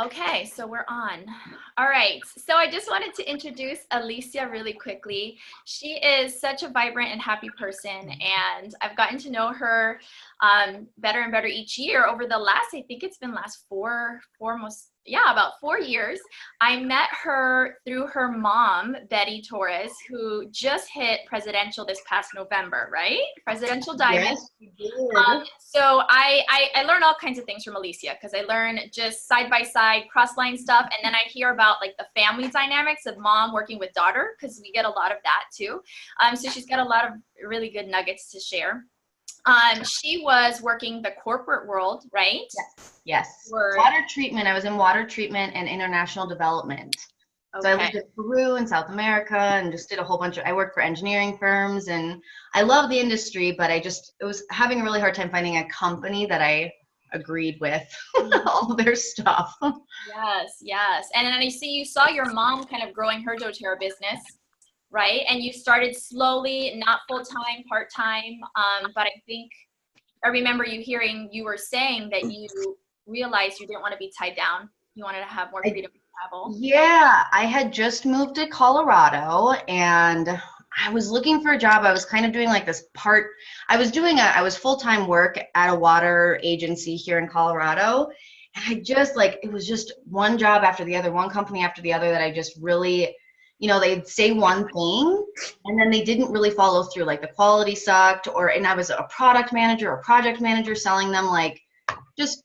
Okay, so we're on. All right, so I just wanted to introduce Alicia really quickly. She is such a vibrant and happy person, and I've gotten to know her better and better each year over the last, I think it's been last about 4 years. I met her through her mom, Betty Torres, who just hit presidential this past November, right? Presidential Diamond. Yes, you did. So I learn all kinds of things from Alicia because I learn just side-by-side cross-line stuff, and then I hear about like the family dynamics of mom working with daughter, because we get a lot of that too. So she's got a lot of really good nuggets to share. She was working the corporate world, right? Yes. Water treatment. I was in water treatment and international development. Okay. So I lived in Peru and South America and just did a whole bunch of, I worked for engineering firms, and I love the industry, but it was having a really hard time finding a company that I agreed with all their stuff. Yes, yes. And then I see you saw your mom kind of growing her dōTERRA business, right? And you started slowly, not full-time, part-time. But I think I remember you were saying that you realized you didn't want to be tied down. You wanted to have more freedom to travel. Yeah, I had just moved to Colorado and I was looking for a job. I was kind of doing like this I was full-time work at a water agency here in Colorado. And it was just one job after the other, one company after the other that I just really, they'd say one thing and then they didn't really follow through. Like the quality sucked, and I was a product manager or project manager selling them like just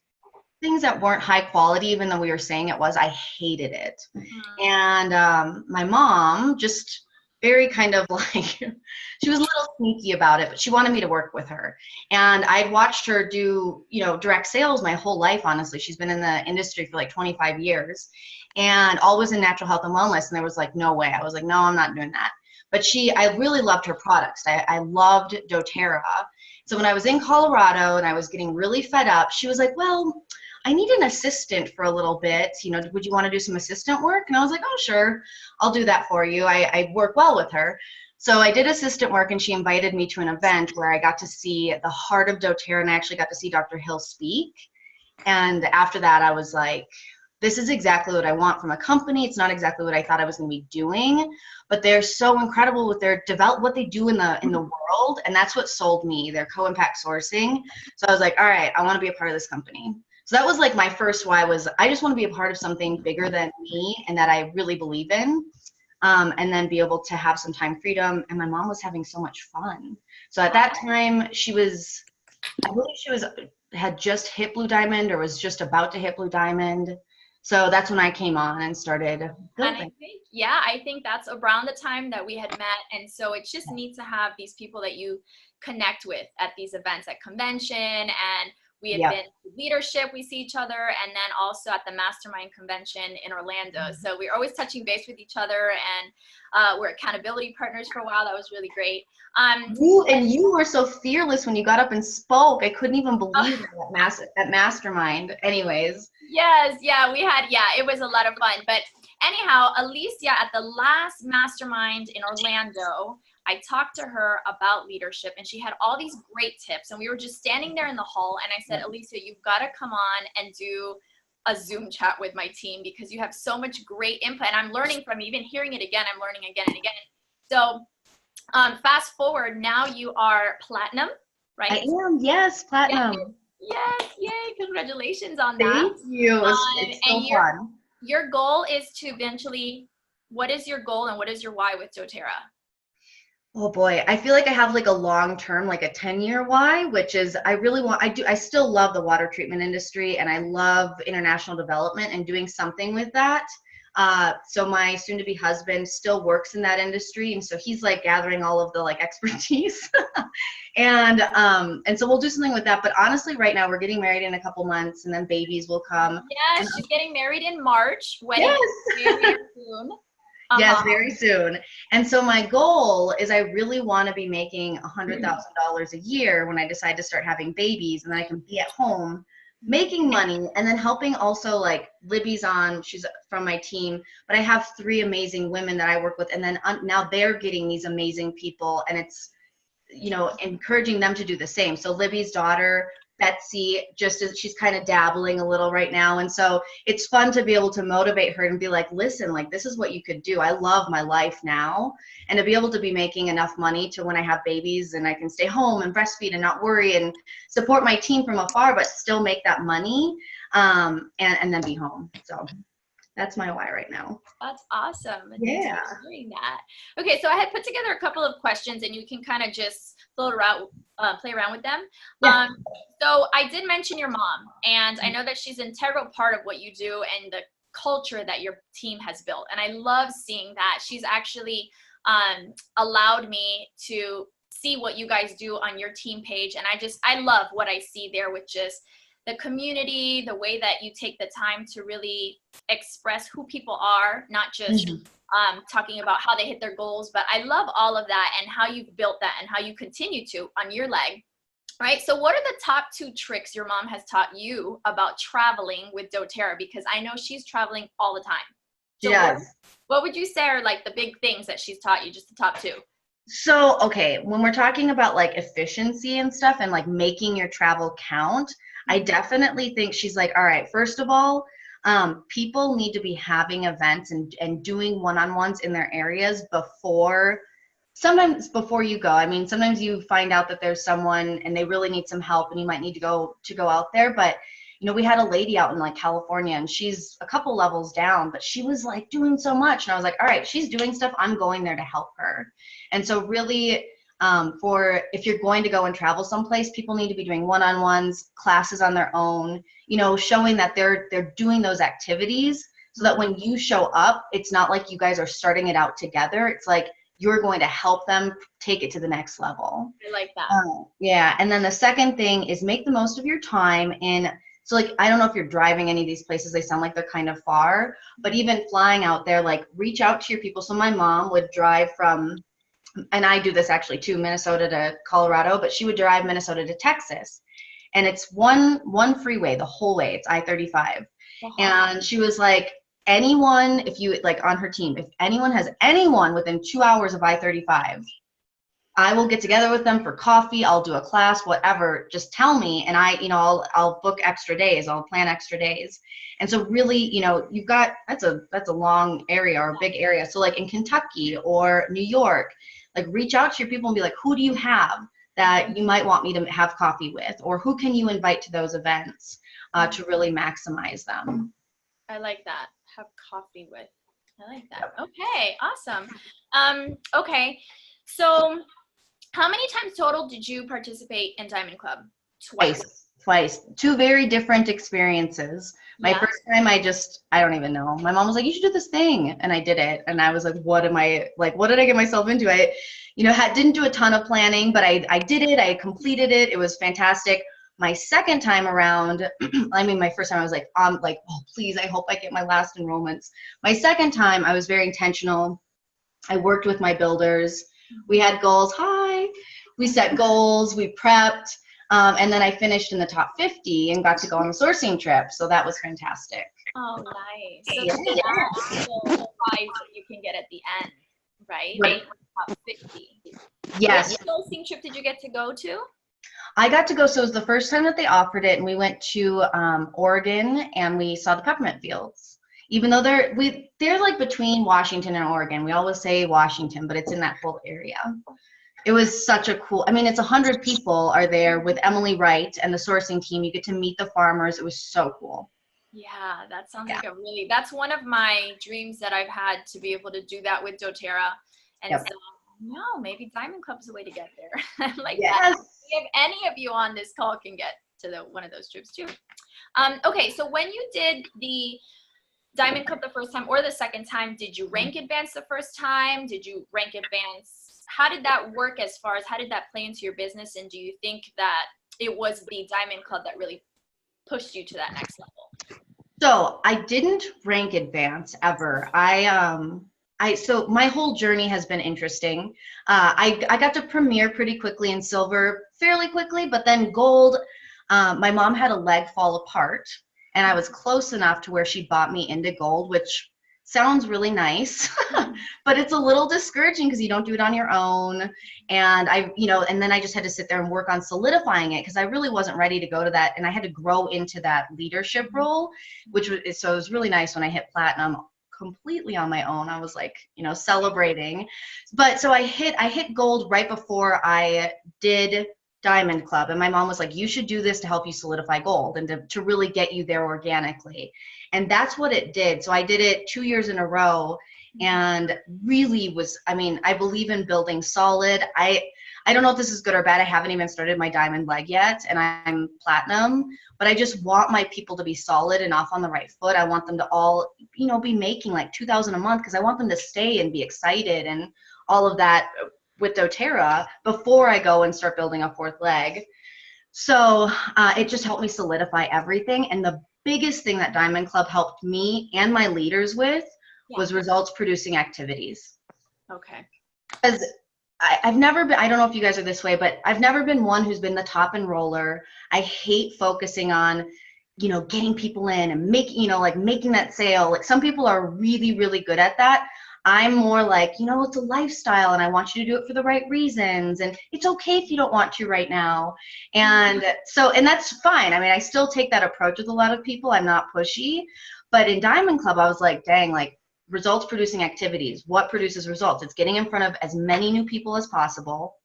things that weren't high quality, even though we were saying it was. I hated it. Mm-hmm. And my mom just very kind of like, she was a little sneaky about it, but she wanted me to work with her. And I'd watched her do, direct sales my whole life, honestly. She's been in the industry for like 25 years and always in natural health and wellness. And there was like, no way. I was like, no, I'm not doing that. But I really loved her products. I loved dōTERRA. So when I was in Colorado and I was getting really fed up, she was like, well, I need an assistant for a little bit. Would you want to do some assistant work? And I was like, oh, sure, I'll do that for you. I work well with her. So I did assistant work, and she invited me to an event where I got to see the heart of dōTERRA, and I actually got to see Dr. Hill speak. And after that, I was like, this is exactly what I want from a company. It's not exactly what I thought I was going to be doing, but they're so incredible with what they do in the world, and that's what sold me, their co-impact sourcing. So I was like, all right, I want to be a part of this company. So that was like my first why, was I just want to be a part of something bigger than me and that I really believe in, and then be able to have some time freedom. And my mom was having so much fun. So at that time, I believe she had just hit Blue Diamond or was just about to hit Blue Diamond. So that's when I came on and started building. And I think that's around the time that we had met. And so it's just neat to have these people that you connect with at these events, at convention, and we had been leadership, we see each other, and then also at the mastermind convention in Orlando. So we're always touching base with each other, and we're accountability partners for a while. That was really great. You were so fearless when you got up and spoke. I couldn't even believe it at mastermind. Anyways. Yes, it was a lot of fun. But anyhow, Alicia, at the last mastermind in Orlando, I talked to her about leadership, and she had all these great tips, and we were just standing there in the hall, and I said, Alicia, you've got to come on and do a Zoom chat with my team because you have so much great input, and I'm learning from you. Even hearing it again, I'm learning again and again. So fast forward, now you are platinum, right? I am, yes, platinum. Yes, yay, congratulations on that. Thank you. It's so fun. Your goal is to eventually, what is your goal and what is your why with dōTERRA? Oh boy, I feel like I have like a long-term, like a 10-year why, which is I still love the water treatment industry, and I love international development and doing something with that. So my soon-to-be husband still works in that industry, and so he's like gathering all of the like expertise, and so we'll do something with that. But honestly, right now we're getting married in a couple months, and then babies will come. Yes, she's getting married in March. Wedding is very soon. Yes, very soon. And so my goal is I really want to be making $100,000 a year when I decide to start having babies, and then I can be at home making money, and then helping also, like Libby's she's from my team, but I have 3 amazing women that I work with, and then now they're getting these amazing people, and it's, encouraging them to do the same. So Libby's daughter Betsy, just as she's kind of dabbling a little right now. And so it's fun to be able to motivate her and be like, listen, like this is what you could do. I love my life now. And to be able to be making enough money to when I have babies and I can stay home and breastfeed and not worry and support my team from afar, but still make that money and then be home. So that's my why right now. That's awesome. Yeah. Thanks for sharing that. Okay, so I had put together a couple of questions and you can kind of just float around, play around with them. Yeah. So I did mention your mom, and I know that she's an integral part of what you do and the culture that your team has built. And I love seeing that. She's actually allowed me to see what you guys do on your team page. And I love what I see there with just the community, the way that you take the time to really express who people are, not just talking about how they hit their goals, but I love all of that and how you've built that and how you continue to on your leg. Right. So what are the top 2 tricks your mom has taught you about traveling with dōTERRA? Because I know she's traveling all the time. So Yes. what would you say are like the big things that she's taught you, just the top 2? So, okay, when we're talking about like efficiency and stuff and like making your travel count, I definitely think she's like, all right, first of all, people need to be having events and doing one-on-ones in their areas sometimes before you go. I mean, sometimes you find out that there's someone and they really need some help and you might need to go out there. But, you know, we had a lady out in like California and she's a couple levels down, but she was like doing so much. And I was like, all right, she's doing stuff. I'm going there to help her. And so really, if you're going to go and travel someplace, people need to be doing one-on-ones, classes on their own, you know, showing that they're doing those activities so that when you show up, it's not like you guys are starting it out together. It's like you're going to help them take it to the next level. I like that. Yeah. And then the second thing is make the most of your time so like, I don't know if you're driving any of these places, they sound like they're kind of far, but even flying out there, like reach out to your people. So my mom would drive from, and I do this actually too, Minnesota to Colorado, but she would drive Minnesota to Texas. And it's one freeway the whole way. It's I-35. And she was like, anyone, if you like on her team, if anyone has anyone within 2 hours of I-35, I will get together with them for coffee. I'll do a class, whatever. Just tell me, and I'll book extra days. I'll plan extra days. And so really, you know, you've got that's a long area or a big area. So like in Kentucky or New York, like reach out to your people and be like, who do you have that you might want me to have coffee with, or who can you invite to those events to really maximize them? I like that. Have coffee with. I like that. Okay, awesome. Okay, so how many times total did you participate in Diamond Club? Twice. 2 very different experiences. My first time, I don't even know. My mom was like, you should do this thing. And I did it. And I was like, what did I get myself into? I, didn't do a ton of planning, but I did it. I completed it. It was fantastic. My second time around, my first time I was like, oh, please, I hope I get my last enrollments. My second time, I was very intentional. I worked with my builders. We had goals. We set goals. We prepped. And then I finished in the top 50 and got to go on a sourcing trip. So that was fantastic. Oh, nice. So that's the prize that you can get at the end, right? Top 50. Yes. What sourcing trip did you get to go to? I got to go, so it was the first time that they offered it, and we went to Oregon, and we saw the peppermint fields. Even though they're like between Washington and Oregon. We always say Washington, but it's in that whole area. It was such a cool, it's 100 people are there with Emily Wright and the sourcing team. You get to meet the farmers. It was so cool. Yeah, that sounds like that's one of my dreams that I've had, to be able to do that with dōTERRA. And so, no, maybe Diamond Club's the way to get there. Like that. If any of you on this call can get to one of those trips too. Okay, so when you did the Diamond Club the first time or the second time, did you rank advance the first time? Did you rank advance? How did that work as far as how did that play into your business? And do you think that it was the Diamond Club that really pushed you to that next level? So I didn't rank advance ever. So my whole journey has been interesting. I got to premiere pretty quickly in silver fairly quickly, but then gold, my mom had a leg fall apart and I was close enough to where she bought me into gold, which sounds really nice, but it's a little discouraging because you don't do it on your own. And and then I just had to sit there and work on solidifying it because I really wasn't ready to go to that. And I had to grow into that leadership role, so it was really nice when I hit platinum completely on my own. I was like, celebrating. But so I hit gold right before I did Diamond Club, and my mom was like, you should do this to help you solidify gold and to really get you there organically. And that's what it did. So I did it 2 years in a row, and really I believe in building solid. I don't know if this is good or bad. I haven't even started my diamond leg yet, and I'm platinum, but I just want my people to be solid and off on the right foot. I want them to all, be making like $2,000 a month because I want them to stay and be excited and all of that with dōTERRA before I go and start building a fourth leg. So it just helped me solidify everything. And the biggest thing that Diamond Club helped me and my leaders with was results producing activities. Okay. Because I've never been, I don't know if you guys are this way, but I've never been one who's been the top enroller. I hate focusing on, getting people in and making that sale. Like some people are really, really good at that. I'm more like, it's a lifestyle and I want you to do it for the right reasons. And it's okay if you don't want to right now. And and that's fine. I mean, I still take that approach with a lot of people. I'm not pushy. But in Diamond Club, I was like, dang, like results producing activities. What produces results? It's getting in front of as many new people as possible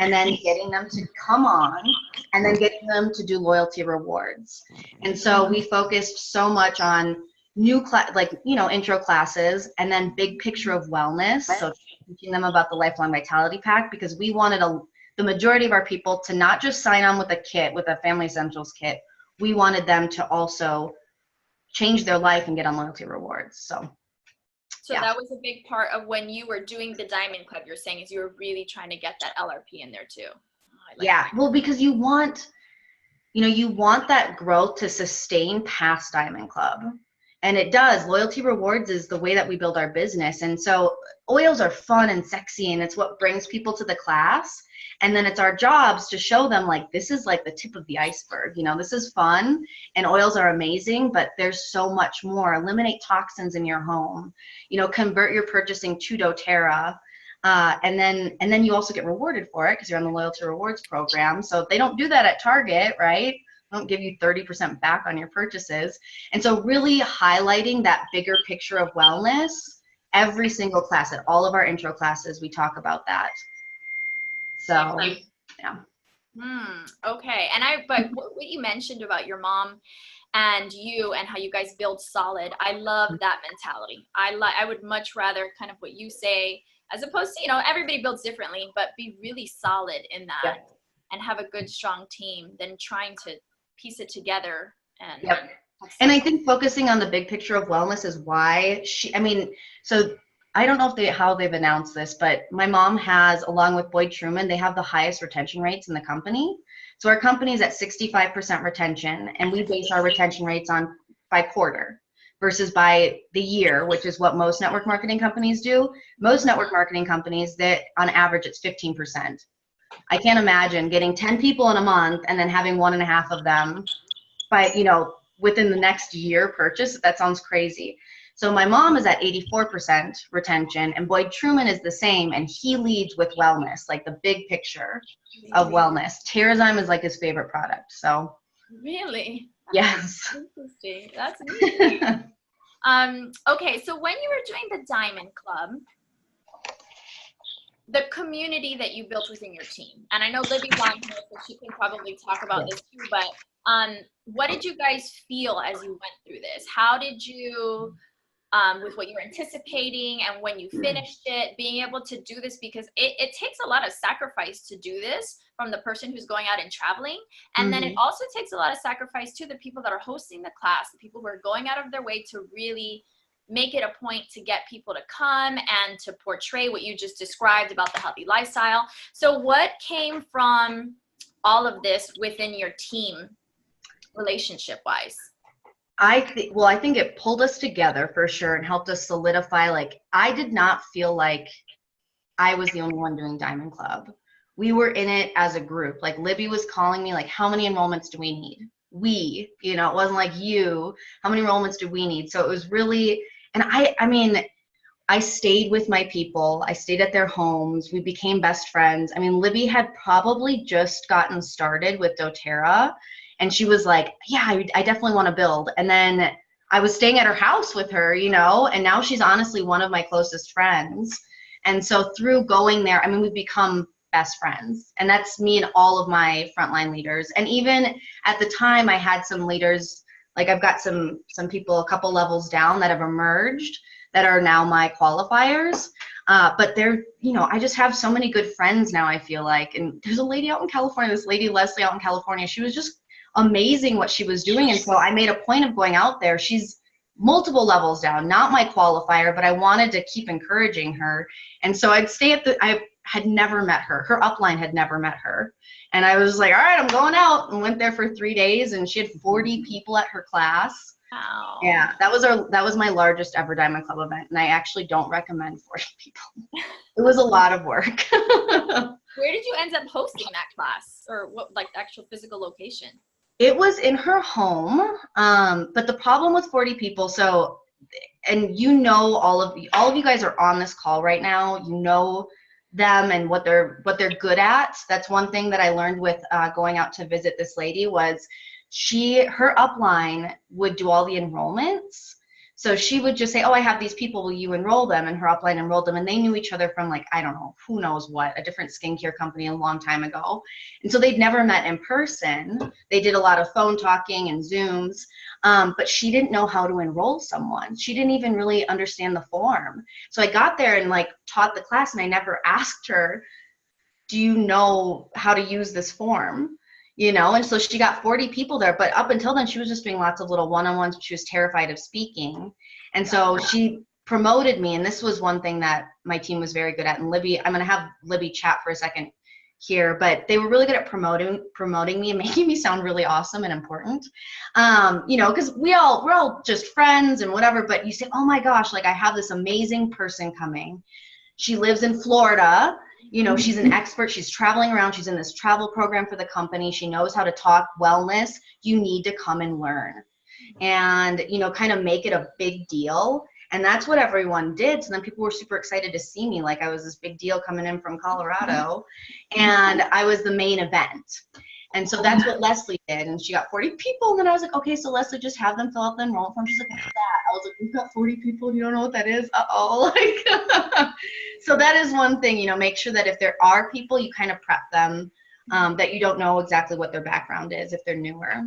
and then getting them to come on and then getting them to do loyalty rewards. And so we focused so much on new intro classes, and then big picture of wellness. So teaching them about the Lifelong Vitality Pack, because we wanted the majority of our people to not just sign on with a Family Essentials kit. We wanted them to also change their life and get on loyalty rewards. So yeah. That was a big part of when you were doing the Diamond Club, you're saying, is you were really trying to get that LRP in there too. Well, because you want that growth to sustain past Diamond Club. And it does. Loyalty rewards is the way that we build our business. And so oils are fun and sexy, and it's what brings people to the class. And then it's our jobs to show them, like, this is like the tip of the iceberg. This is fun, and oils are amazing, but there's so much more. Eliminate toxins in your home. Convert your purchasing to dōTERRA. And then you also get rewarded for it because you're on the loyalty rewards program. So they don't do that at Target, right? Don't give you 30% back on your purchases. And so really highlighting that bigger picture of wellness, every single class, at all of our intro classes, we talk about that. So, yeah. Okay. But what you mentioned about your mom and you and how you guys build solid, I love that mentality. I would much rather kind of what you say, as opposed to, everybody builds differently, but be really solid in that and have a good, strong team than trying to piece it together. And I think focusing on the big picture of wellness is why so I don't know how they've announced this, but my mom has, along with Boyd Truman, they have the highest retention rates in the company. So our company is at 65% retention, and we base our retention rates by quarter versus by the year, which is what most network marketing companies do. Most network marketing companies, that on average, it's 15%. I can't imagine getting 10 people in a month and then having 1.5 of them within the next year purchase. That sounds crazy. So my mom is at 84% retention, and Boyd Truman is the same, and he leads with wellness, like the big picture of wellness. TerraZyme is like his favorite product. So really? Yes. Interesting. That's amazing. Okay, so when you were doing the Diamond Club, the community that you built within your team, and I know Libby's on here, so she can probably talk about this too, but what did you guys feel as you went through this? How did you, with what you were anticipating and when you finished it, being able to do this, because it takes a lot of sacrifice to do this from the person who's going out and traveling. And then it also takes a lot of sacrifice to the people that are hosting the class, the people who are going out of their way to really make it a point to get people to come and to portray what you just described about the healthy lifestyle. So what came from all of this within your team relationship wise? I think it pulled us together for sure and helped us solidify. Like, I did not feel like I was the only one doing Diamond Club. We were in it as a group. Like, Libby was calling me, like, how many enrollments do we need? It wasn't like you, how many enrollments do we need? So it was really, And I mean, I stayed with my people. I stayed at their homes. We became best friends. I mean, Libby had probably just gotten started with dōTERRA, and she was like, yeah, I definitely want to build. And then I was staying at her house with her, you know, and now she's honestly one of my closest friends. And so through going there, I mean, we've become best friends. And that's me and all of my frontline leaders. And even at the time, I had some leaders, like I've got some people a couple levels down that have emerged that are now my qualifiers. But they're, you know, I just have so many good friends now, I feel like. And there's a lady out in California, this lady Leslie out in California, she was just amazing what she was doing. And so I made a point of going out there. She's multiple levels down, not my qualifier, but I wanted to keep encouraging her. And so I'd stay at I had never met her. Her upline had never met her. And I was like, all right, I'm going out, and went there for 3 days, and she had 40 people at her class. Wow. Yeah, that was my largest ever Diamond Club event, and I actually don't recommend 40 people. It was a lot of work. Where did you end up hosting that class, or what, like, the actual physical location? It was in her home, but the problem with 40 people, so, and you know, all of you guys are on this call right now, you know them and what they're good at. That's one thing that I learned with going out to visit this lady was her upline would do all the enrollments. So she would just say, oh, I have these people, will you enroll them? And her upline enrolled them, and they knew each other from, like, I don't know, who knows what, a different skincare company a long time ago. And so they'd never met in person. They did a lot of phone talking and Zooms, but she didn't know how to enroll someone. She didn't even really understand the form. So I got there and, like, taught the class, and I never asked her, do you know how to use this form? You know, and so she got 40 people there, but up until then, she was just doing lots of little one-on-ones. She was terrified of speaking. And so she promoted me, and this was one thing that my team was very good at. And Libby, I'm going to have Libby chat for a second here, but they were really good at promoting me and making me sound really awesome and important. You know, because we're all just friends and whatever, but you say, oh my gosh, like, I have this amazing person coming. She lives in Florida. You know, she's an expert. She's traveling around. She's in this travel program for the company. She knows how to talk wellness. You need to come and learn, and, you know, kind of make it a big deal. And that's what everyone did. So then people were super excited to see me. Like, I was this big deal coming in from Colorado, and I was the main event. And so that's what Leslie did. And she got 40 people. And then I was like, okay, so Leslie, just have them fill out the enrollment form. She's like, what's that? I was like, we've got 40 people. You don't know what that is? Uh-oh. Like, so that is one thing, you know, make sure that if there are people, you kind of prep them, that you don't know exactly what their background is if they're newer.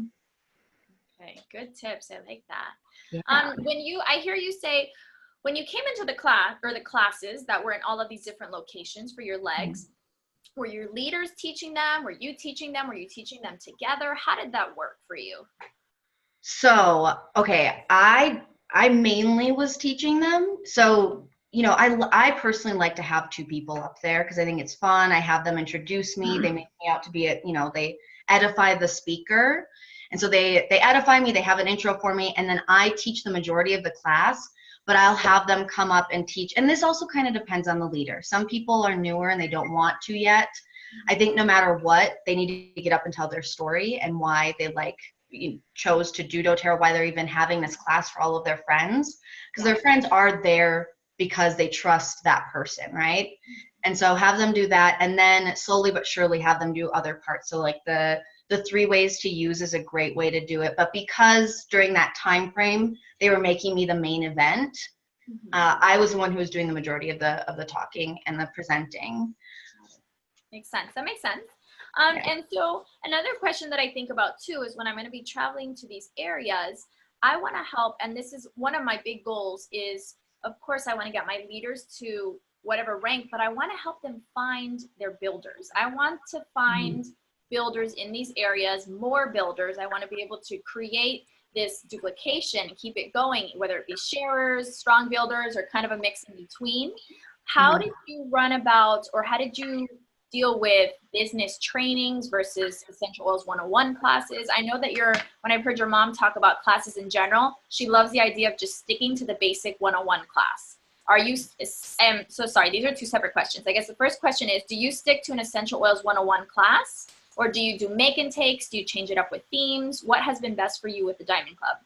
Okay, good tips. I like that. Yeah. I hear you say, when you came into the class or the classes that were in all of these different locations for your legs, were your leaders teaching them? Were you teaching them? Were you teaching them together? How did that work for you? So, okay, I mainly was teaching them. So, you know, I personally like to have 2 people up there because I think it's fun. I have them introduce me. They make me out to be you know, they edify the speaker. And so they edify me, they have an intro for me, and then I teach the majority of the class, but I'll have them come up and teach. And this also kind of depends on the leader. Some people are newer and they don't want to yet. I think no matter what, they need to get up and tell their story and why they chose to do dōTERRA, why they're even having this class for all of their friends, because their friends are there because they trust that person, right? And so have them do that, and then slowly but surely have them do other parts. So like the 3 ways to use is a great way to do it. But because during that time frame, they were making me the main event, I was the one who was doing the majority of the talking and the presenting. Makes sense. That makes sense. And so another question that I think about too is when I'm going to be traveling to these areas, I want to help. And this is one of my big goals is, of course, I want to get my leaders to whatever rank, but I want to help them find their builders. I want to find builders in these areas, more builders. I want to be able to create this duplication, keep it going, whether it be sharers, strong builders, or kind of a mix in between. How did you run about, or how did you deal with business trainings versus Essential Oils 101 classes? I know that when I've heard your mom talk about classes in general, she loves the idea of just sticking to the basic 101 class. Are you, so sorry, these are 2 separate questions. I guess the first question is, do you stick to an Essential Oils 101 class? Or do you do make and takes? Do you change it up with themes? What has been best for you with the Diamond Club?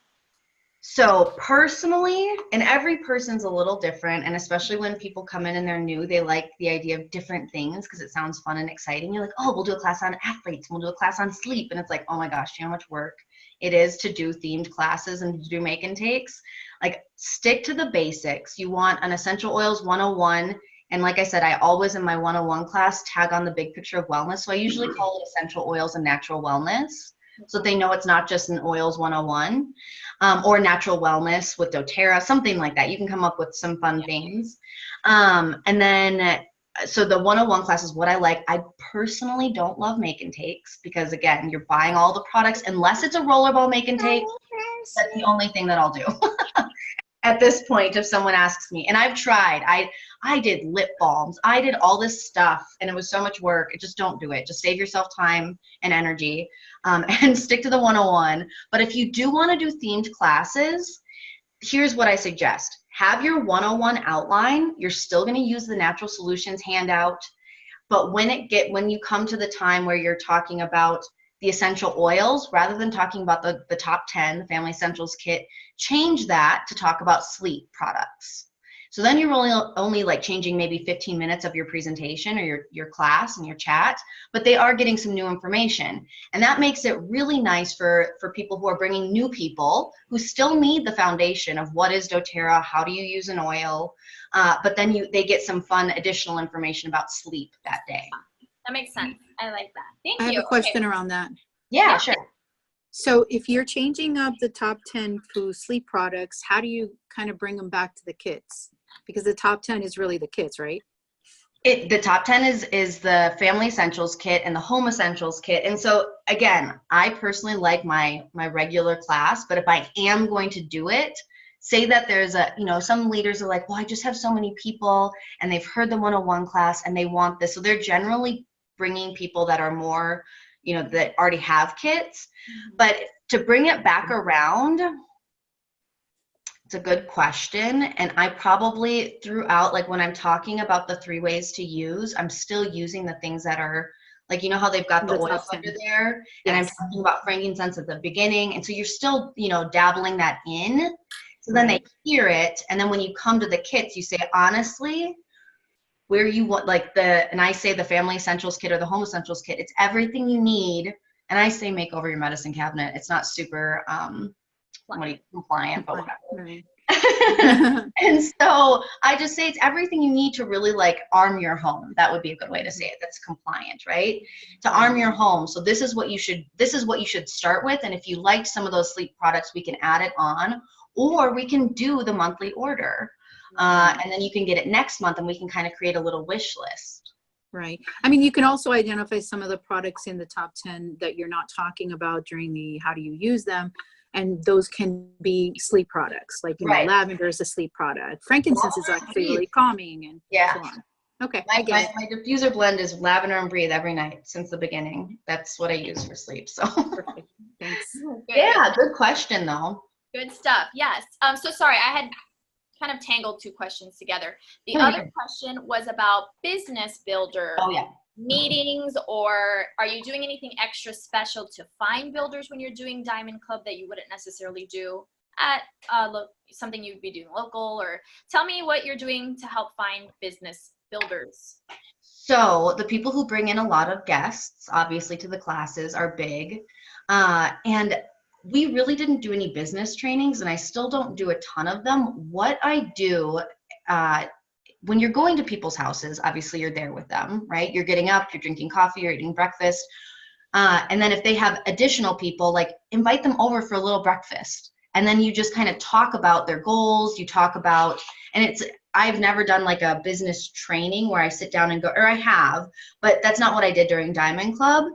So personally, and every person's a little different, and especially when people come in and they're new, they like the idea of different things because it sounds fun and exciting. You're like, oh, we'll do a class on athletes, we'll do a class on sleep, and it's like, oh my gosh, do you know how much work it is to do themed classes and to do make and takes? Like, stick to the basics. You want an essential oils 101, and like I said, I always in my 101 class tag on the big picture of wellness. So I usually call it essential oils and natural wellness, so they know it's not just an oils 101. Or natural wellness with dōTERRA, something like that. You can come up with some fun things. And then, so the 101 class is what I like. I personally don't love make and takes because, again, you're buying all the products. Unless it's a rollerball make and take, that's the only thing that I'll do. At this point, if someone asks me, and I've tried, I did lip balms, I did all this stuff, and it was so much work. Just don't do it. Just save yourself time and energy, and stick to the 101. But if you do want to do themed classes, here's what I suggest. Have your 101 outline. You're still going to use the Natural Solutions handout, but when you come to the time where you're talking about the essential oils, rather than talking about the top 10, the Family Essentials kit, change that to talk about sleep products. So then you're only like changing maybe 15 minutes of your presentation or your class and your chat, but they are getting some new information. And that makes it really nice for people who are bringing new people who still need the foundation of what is dōTERRA, how do you use an oil, but then they get some fun additional information about sleep that day. That makes sense. I like that. Thank you. I have a question around that. Yeah, sure. So if you're changing up the top 10 food sleep products, how do you kind of bring them back to the kits? Because the top 10 is really the kits, right? The top 10 is the Family Essentials kit and the Home Essentials kit. And so again, I personally like my regular class, but if I am going to do it, say that there's some leaders are like, well, I just have so many people and they've heard the 101 class and they want this. So they're generally bringing people that are more, that already have kits. But to bring it back around, it's a good question. And I probably throughout, like when I'm talking about the 3 ways to use, I'm still using the things that are like, how they've got the oils under there. Yes. And I'm talking about frankincense at the beginning. And so you're still, dabbling that in. So then they hear it. And then when you come to the kits, you say, honestly, where you want, and I say the Family Essentials kit or the Home Essentials kit, it's everything you need. And I say make over your medicine cabinet. It's not super compliant, but whatever. Right. And so I just say it's everything you need to really arm your home. That would be a good way to say it. That's compliant, right? To arm your home. So this is what you should start with. And if you liked some of those sleep products, we can add it on, or we can do the monthly order. And then you can get it next month and we can kind of create a little wish list. Right. I mean, you can also identify some of the products in the top 10 that you're not talking about during the how do you use them. And those can be sleep products. Like, lavender is a sleep product. Frankincense is actually really calming and so on. Okay. My diffuser blend is lavender and breathe every night since the beginning. That's what I use for sleep. So perfect. Thanks. Yeah, good question though. Good stuff. Yes. So sorry, I had kind of tangled 2 questions together. The other question was about business builder meetings, or are you doing anything extra special to find builders when you're doing Diamond Club that you wouldn't necessarily do at something you'd be doing local? Or tell me what you're doing to help find business builders. So the people who bring in a lot of guests, obviously, to the classes are big. And we really didn't do any business trainings, and I still don't do a ton of them. What I do, when you're going to people's houses, obviously you're there with them, right? You're getting up, you're drinking coffee, you're eating breakfast. And then if they have additional people, invite them over for a little breakfast. And then you just kind of talk about their goals. You talk about, and I've never done a business training where I sit down and go, or I have, but that's not what I did during Diamond Club.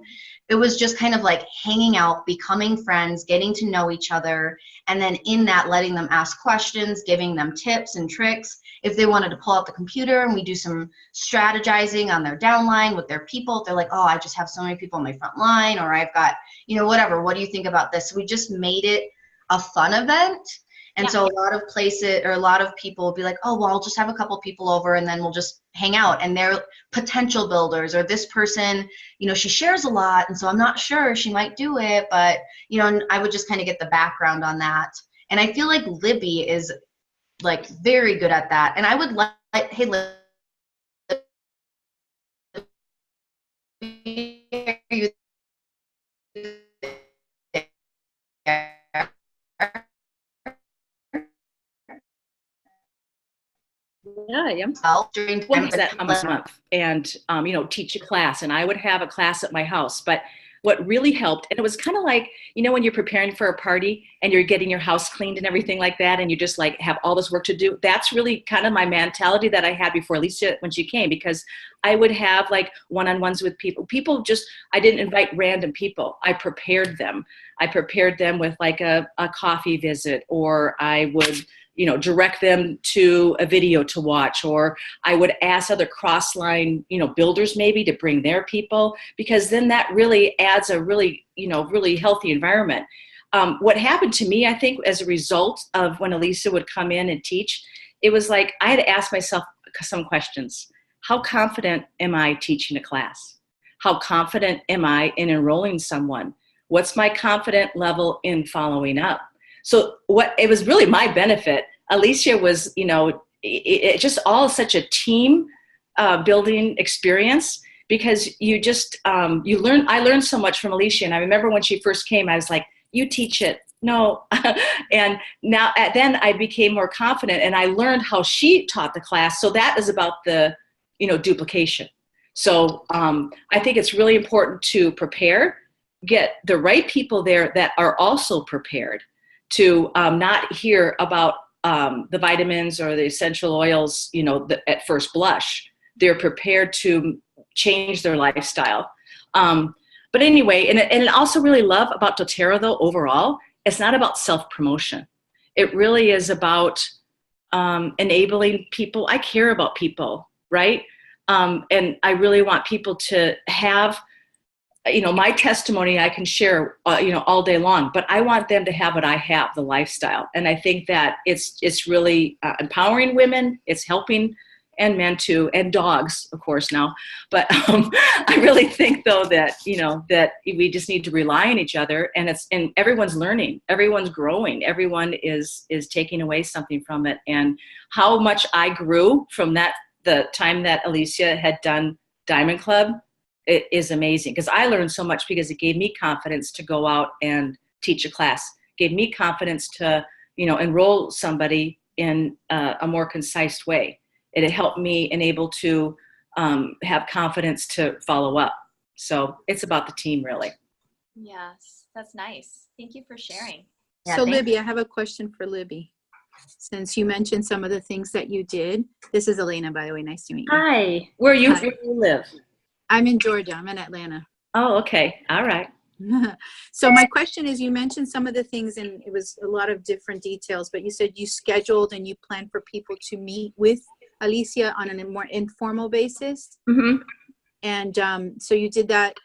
It was just kind of hanging out, becoming friends, getting to know each other, and then in that, letting them ask questions, giving them tips and tricks. If they wanted to pull out the computer and we do some strategizing on their downline with their people, if they're like, oh, I just have so many people on my front line, or I've got, whatever, what do you think about this? So we just made it a fun event. And so a lot of places or a lot of people will be like, oh, well, I'll just have a couple people over and then we'll just hang out. And they're potential builders, or this person, she shares a lot. And so I'm not sure she might do it, but, and I would just kind of get the background on that. And I feel like Libby is like very good at that. And I would like, hey, Libby, are you there? Yeah, I am. During Well, that almost a month, and you know, teach a class, and I would have a class at my house. But what really helped, and it was kind of like, you know, when you're preparing for a party and you're getting your house cleaned and everything like that, and you just like have all this work to do. That's really kind of my mentality that I had before Alicia when she came, because I would have like one-on-ones with people. People just, I didn't invite random people. I prepared them. I prepared them with like a coffee visit, or I would, you know, direct them to a video to watch, or I would ask other cross-line, you know, builders maybe to bring their people, because then that really adds a really, you know, really healthy environment. What happened to me, I think, as a result of when Alicia would come in and teach, it was like I had to ask myself some questions. How confident am I teaching a class? How confident am I in enrolling someone? What's my confident level in following up? So what, it was really my benefit. Alicia was, you know, it just all such a team building experience, because you just, you learn, I learned so much from Alicia. And I remember when she first came, I was like, you teach it. No. And now then I became more confident, and I learned how she taught the class. So that is about the, you know, duplication. So I think it's really important to prepare, get the right people there that are also prepared to not hear about the vitamins or the essential oils, you know, at first blush. They're prepared to change their lifestyle. But anyway, and I also really love about dōTERRA though, overall, it's not about self-promotion. It really is about enabling people. I care about people, right? And I really want people to have, you know, my testimony I can share, you know, all day long, but I want them to have what I have, the lifestyle. And I think that it's really empowering women. It's helping, and men too, and dogs, of course, now. But I really think though that, you know, that we just need to rely on each other, and everyone's learning, everyone's growing, everyone is taking away something from it. And how much I grew from that, the time that Alicia had done Diamond Club, it is amazing, because I learned so much, because it gave me confidence to go out and teach a class, gave me confidence to, you know, enroll somebody in a more concise way. It helped me enable to have confidence to follow up. So it's about the team, really. Yes, that's nice. Thank you for sharing. Yeah, So Libby, I have a question for Libby. Since you mentioned some of the things that you did. This is Elena, by the way. Nice to meet you. Hi. Where do you live? I'm in Georgia. I'm in Atlanta. Oh, okay. All right. So my question is, you mentioned some of the things, and it was a lot of different details, but you said you scheduled and you planned for people to meet with Alicia on a more informal basis. Mm-hmm. And so you did that.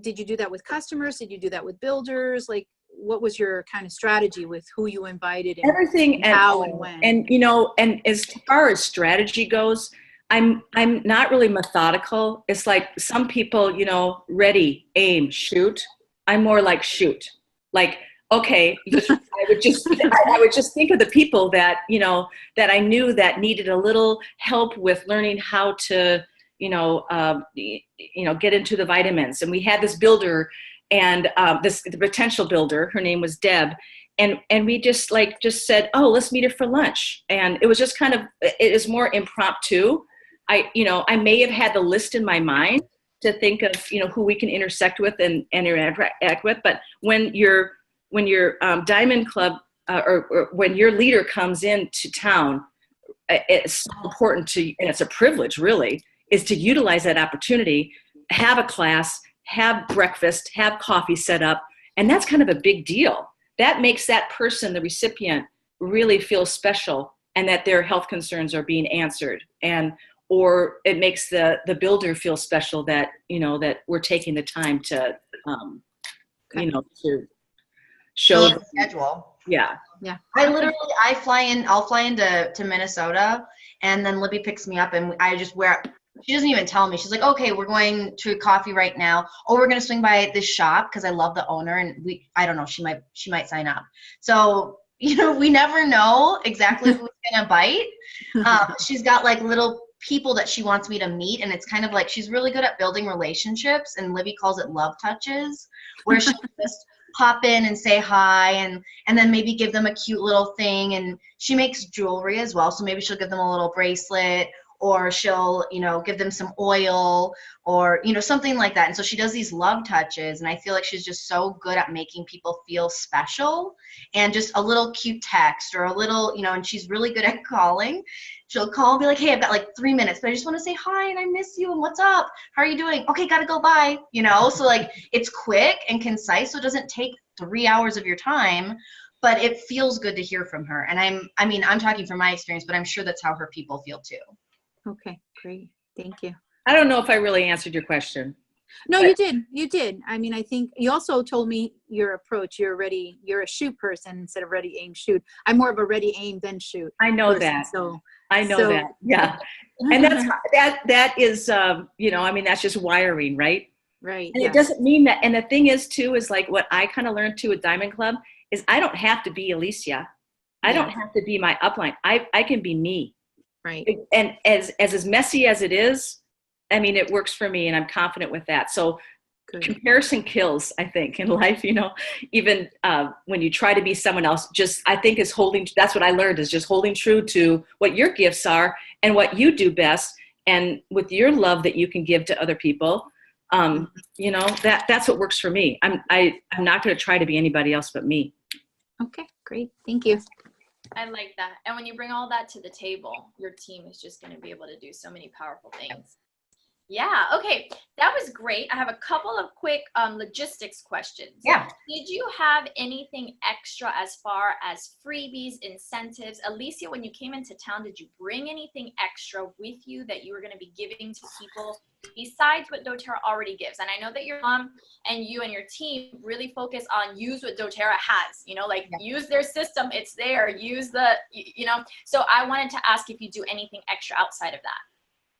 Did you do that with customers? Did you do that with builders? Like, what was your kind of strategy with who you invited and everything, and how and when? And, you know, and as far as strategy goes, I'm not really methodical. It's like some people, you know, ready, aim, shoot. I'm more like shoot. Like, okay, I would just think of the people that, you know, that I knew that needed a little help with learning how to, get into the vitamins. And we had this builder, and the potential builder, her name was Deb. And we just said, oh, let's meet her for lunch. And it was just kind of, it is more impromptu. I may have had the list in my mind to think of, you know, who we can intersect with and interact with. But when your Diamond Club or when your leader comes into town, it's so important to, and it's a privilege really, is to utilize that opportunity, have a class, have breakfast, have coffee set up. And that's kind of a big deal. That makes that person, the recipient, really feel special, and that their health concerns are being answered. Or it makes the builder feel special that, you know, that we're taking the time to, to show the schedule. Yeah. Yeah. I'll fly into Minnesota, and then Libby picks me up, and she doesn't even tell me. She's like, okay, we're going to coffee right now. Oh, we're going to swing by this shop because I love the owner, and I don't know, she might sign up. So we never know exactly who's gonna bite. She's got like little people that she wants me to meet, and it's kind of like she's really good at building relationships, and Libby calls it love touches, where she'll just pop in and say hi, and then maybe give them a cute little thing. And she makes jewelry as well, so maybe she'll give them a little bracelet, or she'll give them some oil, or something like that. And so she does these love touches, and I feel like she's just so good at making people feel special. And just a little cute text, or a little and she's really good at calling. She'll call and be like, hey, I've got like 3 minutes, but I just want to say hi, and I miss you, and what's up, how are you doing? Okay, gotta go, bye. So like it's quick and concise, so it doesn't take 3 hours of your time, but it feels good to hear from her. And I'm talking from my experience, but I'm sure that's how her people feel too. Okay, great. Thank you. I don't know if I really answered your question. No, you did. You did. I mean, I think you also told me your approach. You're a shoot person instead of ready, aim, shoot. I'm more of a ready, aim, then shoot. I know person, that. So I know that. Yeah. And that is, that's just wiring, right? Right. And it doesn't mean that. And the thing is too, is like what I kind of learned too with Diamond Club is I don't have to be Alicia. I don't have to be my upline. I can be me. Right. And as messy as it is, I mean, it works for me, and I'm confident with that. So good. Comparison kills, I think, in life, even when you try to be someone else, I think that's what I learned, is just holding true to what your gifts are and what you do best. And with your love that you can give to other people, that's what works for me. I'm not going to try to be anybody else but me. Okay, great. Thank you. I like that. And when you bring all that to the table, your team is just going to be able to do so many powerful things. Yeah. Okay. That was great. I have a couple of quick logistics questions. Yeah. Did you have anything extra as far as freebies, incentives? Alicia, when you came into town, did you bring anything extra with you that you were going to be giving to people besides what dōTERRA already gives? And I know that your mom and you and your team really focus on use what dōTERRA has, use their system. It's there. Use so I wanted to ask if you do anything extra outside of that.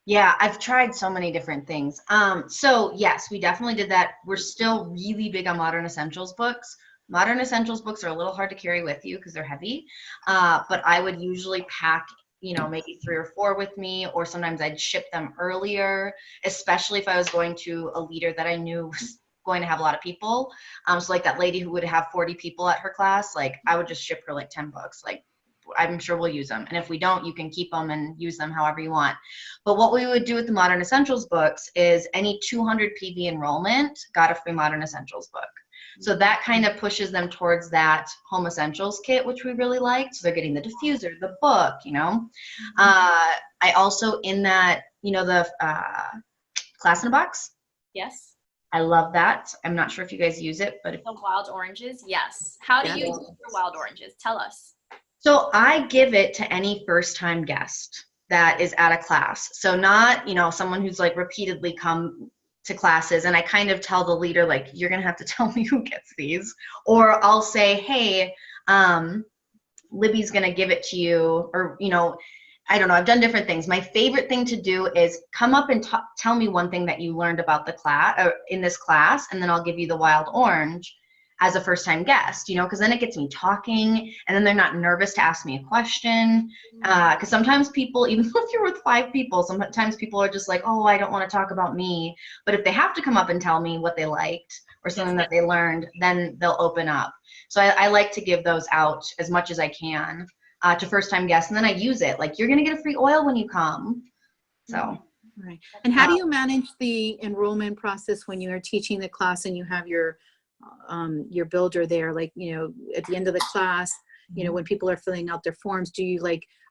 Yeah, I've tried so many different things. So yes, we definitely did that. We're still really big on Modern Essentials books. Modern Essentials books are a little hard to carry with you because they're heavy, but I would usually pack, maybe 3 or 4 with me, or sometimes I'd ship them earlier, especially if I was going to a leader that I knew was going to have a lot of people. So like that lady who would have 40 people at her class, like I would just ship her like 10 books. Like I'm sure we'll use them. And if we don't, you can keep them and use them however you want. But what we would do with the Modern Essentials books is any 200 PV enrollment got a free Modern Essentials book. So that kind of pushes them towards that Home Essentials kit, which we really liked. So they're getting the diffuser, the book, I also, in that, the Class in a Box. Yes. I love that. I'm not sure if you guys use it, but the wild oranges. Yes. How do you use your wild oranges? Tell us. So I give it to any first-time guest that is at a class. So not, someone who's like repeatedly come to classes, and I kind of tell the leader, like, you're going to have to tell me who gets these. Or I'll say, hey, Libby's going to give it to you, or, I don't know. I've done different things. My favorite thing to do is come up and tell me one thing that you learned about the class, or in this class, and then I'll give you the wild orange as a first-time guest, because then it gets me talking, and then they're not nervous to ask me a question. Because sometimes people, even if you're with 5 people, sometimes people are just like, oh, I don't want to talk about me. But if they have to come up and tell me what they liked or something that they learned, then they'll open up. So I like to give those out as much as I can to first-time guests, and then I use it. Like, you're going to get a free oil when you come. So. Right. And how do you manage the enrollment process when you are teaching the class and you have your builder there, like, at the end of the class, when people are filling out their forms,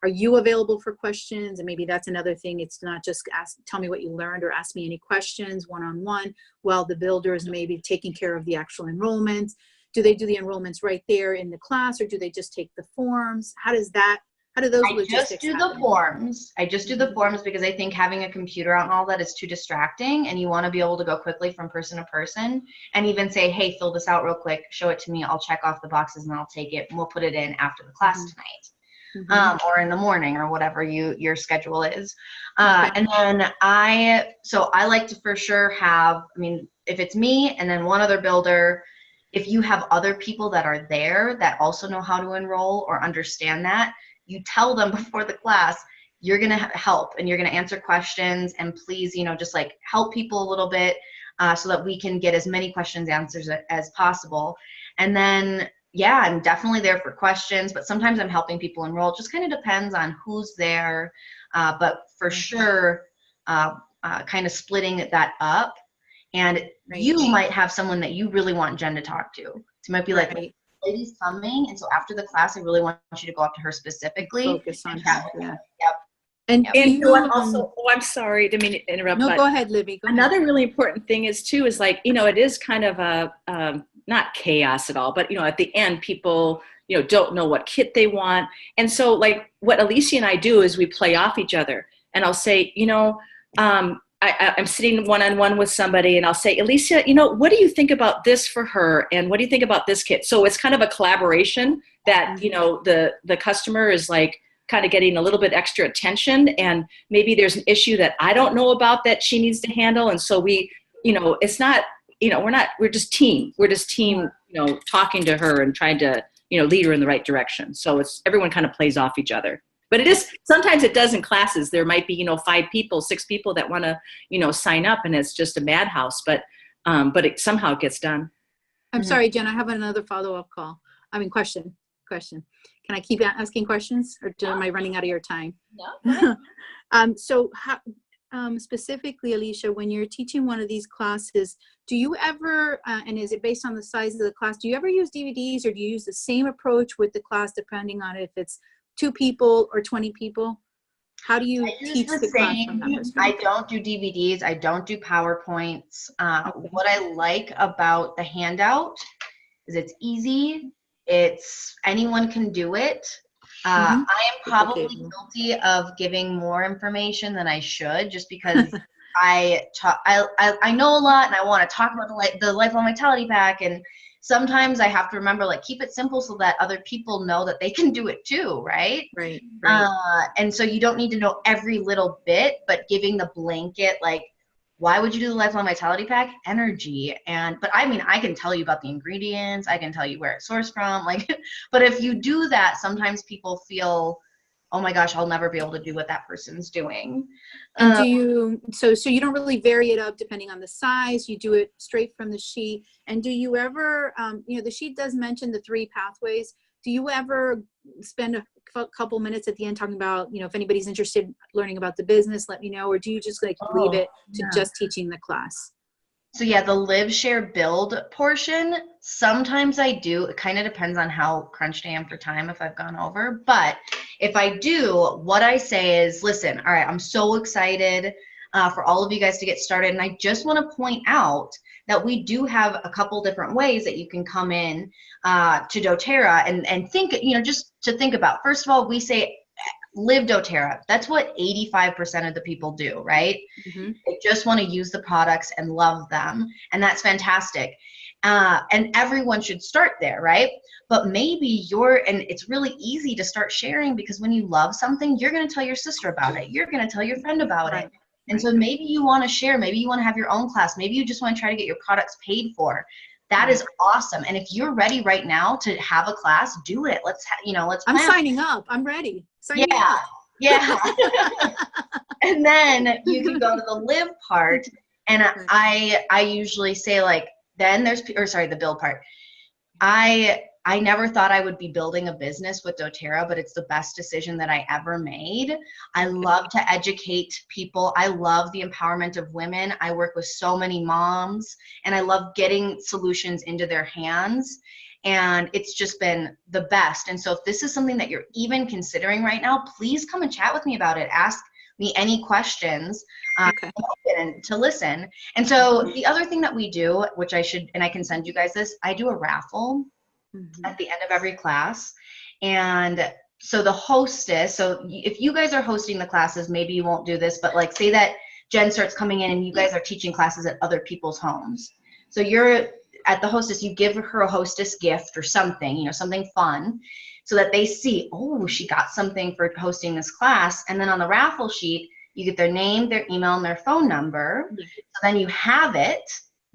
are you available for questions? And maybe that's another thing. It's not just tell me what you learned or ask me any questions one-on-one, while the builder is maybe taking care of the actual enrollments. Do they do the enrollments right there in the class, or do they just take the forms? How do those logistics just do happen? the forms. I just do the forms because I think having a computer out and all that is too distracting, and you want to be able to go quickly from person to person and even say, hey, fill this out real quick, show it to me, I'll check off the boxes and I'll take it, and we'll put it in after the class tonight, or in the morning, or whatever your schedule is. And then I like to for sure have, if it's me and then one other builder, if you have other people that are there that also know how to enroll or understand that, you tell them before the class, you're going to help and you're going to answer questions, and please, just like help people a little bit so that we can get as many questions answers as possible. And then, yeah, I'm definitely there for questions, but sometimes I'm helping people enroll. It just kind of depends on who's there. But for sure, kind of splitting that up. And you might have someone that you really want Jen to talk to. So you might be like, lady's coming, and so after the class, I really want you to go up to her specifically. Focus on her. Yeah. Yep. And also, I'm sorry, didn't mean to interrupt. No, go ahead, Libby. Another really important thing is too, is like, it is kind of a, not chaos at all, but at the end, people, don't know what kit they want. And so like what Alicia and I do is we play off each other, and I'll say, I'm sitting one-on-one with somebody, and I'll say, Alicia, what do you think about this for her? And what do you think about this kit? So it's kind of a collaboration that, the customer is like kind of getting a little bit extra attention, and maybe there's an issue that I don't know about that she needs to handle. And so we, it's not, we're just team. We're just team, talking to her and trying to, lead her in the right direction. So everyone kind of plays off each other. But it is, sometimes it does in classes. There might be, 5 people, 6 people that want to, sign up, and it's just a madhouse, but it somehow gets done. I'm sorry, Jen, I have another follow-up question. Can I keep asking questions, or am I running out of your time? No. So how, specifically, Alicia, when you're teaching one of these classes, do you ever, and is it based on the size of the class, do you ever use DVDs, or do you use the same approach with the class depending on if it's 2 people or 20 people? How do you teach the class from that perspective? I don't do DVDs. I don't do PowerPoints. What I like about the handout is it's easy. Anyone can do it. I am probably guilty of giving more information than I should, just because I know a lot and I want to talk about the lifelong vitality pack, and sometimes I have to remember, like, keep it simple so that other people know that they can do it too, right? Right. And so you don't need to know every little bit, but giving the blanket, like, why would you do the lifelong vitality pack? Energy. But I mean, I can tell you about the ingredients. I can tell you where it's sourced from. But if you do that, sometimes people feel, oh my gosh, I'll never be able to do what that person's doing. And do you, so you don't really vary it up depending on the size, you do it straight from the sheet. And do you ever, the sheet does mention the 3 pathways. Do you ever spend a couple minutes at the end talking about, if anybody's interested in learning about the business, let me know, or do you just leave it to just teaching the class? So yeah, the live, share, build portion, sometimes I do. It kind of depends on how crunched I am for time, if I've gone over. But if I do, what I say is, listen, all right, I'm so excited for all of you guys to get started. And I just want to point out that we do have a couple different ways that you can come in to dōTERRA and think, just to think about. First of all, we say live dōTERRA. That's what 85% of the people do, right? They just want to use the products and love them. And that's fantastic. And everyone should start there, right? But maybe and it's really easy to start sharing, because when you love something, you're going to tell your sister about it. You're going to tell your friend about it. And so maybe you want to share, maybe you want to have your own class, maybe you just want to try to get your products paid for. That is awesome. And if you're ready right now to have a class, do it. Let's plan. I'm signing up. I'm ready. Signing up. Yeah. And then you can go to the live part. And I usually say, then there's, the build part. I never thought I would be building a business with dōTERRA, but it's the best decision that I ever made. I love to educate people. I love the empowerment of women. I work with so many moms, and I love getting solutions into their hands. And it's just been the best. And so if this is something that you're even considering right now, please come and chat with me about it. Ask me any questions and to listen. And so the other thing that we do, which I can send you guys this, I do a raffle at the end of every class. And so the hostess, so if you guys are hosting the classes, maybe you won't do this, but say that Jen starts coming in and you guys are teaching classes at other people's homes. So you're at the hostess, you give her a hostess gift or something, something fun, so that they see, oh, she got something for hosting this class. And then on the raffle sheet, you get their name, their email, and their phone number. So then you have it.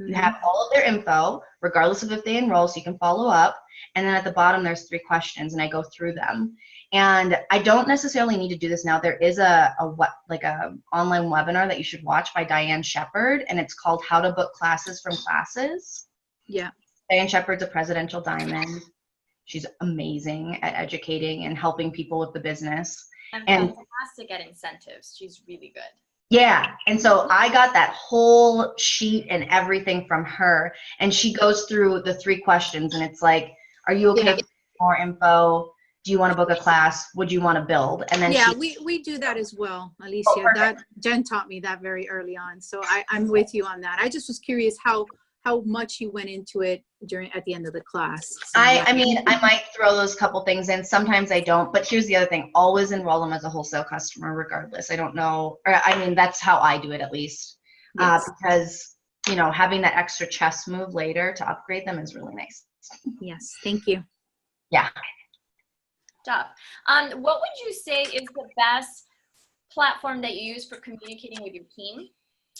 You have all of their info, regardless of if they enroll, so you can follow up. And then at the bottom, there's 3 questions, and I go through them. And I don't necessarily need to do this now. There is a online webinar that you should watch by Diane Shepherd, and it's called How to Book Classes from Classes. Yeah. Diane Shepherd's a presidential diamond. She's amazing at educating and helping people with the business. And fantastic at incentives. She's really good. Yeah. And so I got that whole sheet and everything from her. And she goes through the 3 questions, and it's like, are you okay with more info? Do you want to book a class? Would you want to build? And then we do that as well, Alicia. That Jen taught me that very early on. So I'm with you on that. I just was curious how much you went into it at the end of the class. So, I mean, I might throw those couple things in. Sometimes I don't. But here's the other thing. Always enroll them as a wholesale customer regardless. I don't know. Or, I mean, that's how I do it at least. Yes. Because, you know, having that extra chess move later to upgrade them is really nice. Yes. Thank you. Yeah. Job. What would you say is the best platform that you use for communicating with your team?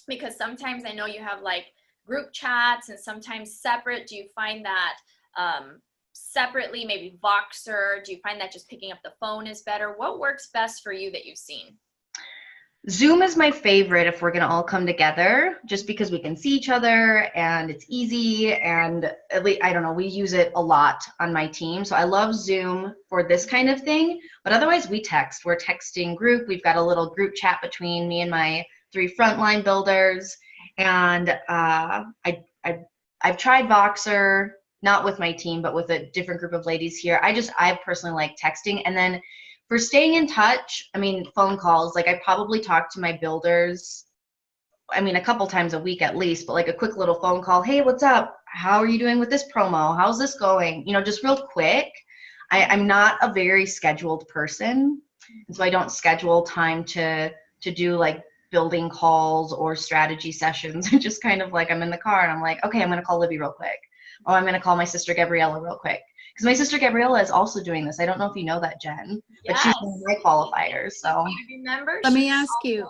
Because sometimes I know you have like group chats and sometimes separate. Do you find that separately, maybe Voxer? Do you find that just picking up the phone is better? What works best for you that you've seen? Zoom is my favorite if we're going to all come together, just because we can see each other and it's easy, and at least, I don't know, we use it a lot on my team. So I love Zoom for this kind of thing, but otherwise we text. We're texting group. We've got a little group chat between me and my 3 frontline builders, and I've tried Voxer, not with my team, but with a different group of ladies here. I personally like texting. And then for staying in touch, I mean, phone calls, like I probably talk to my builders, I mean, a couple times a week at least, but like a quick little phone call. Hey, what's up? How are you doing with this promo? How's this going? You know, just real quick. I'm not a very scheduled person. And so I don't schedule time to do like building calls or strategy sessions. I just kind of like, I'm in the car and I'm like, okay, I'm going to call Libby real quick. Oh, I'm going to call my sister Gabriella real quick. Because my sister Gabriella is also doing this. I don't know if you know that, Jen, but she's one of my qualifiers. So I remember. Let me ask you,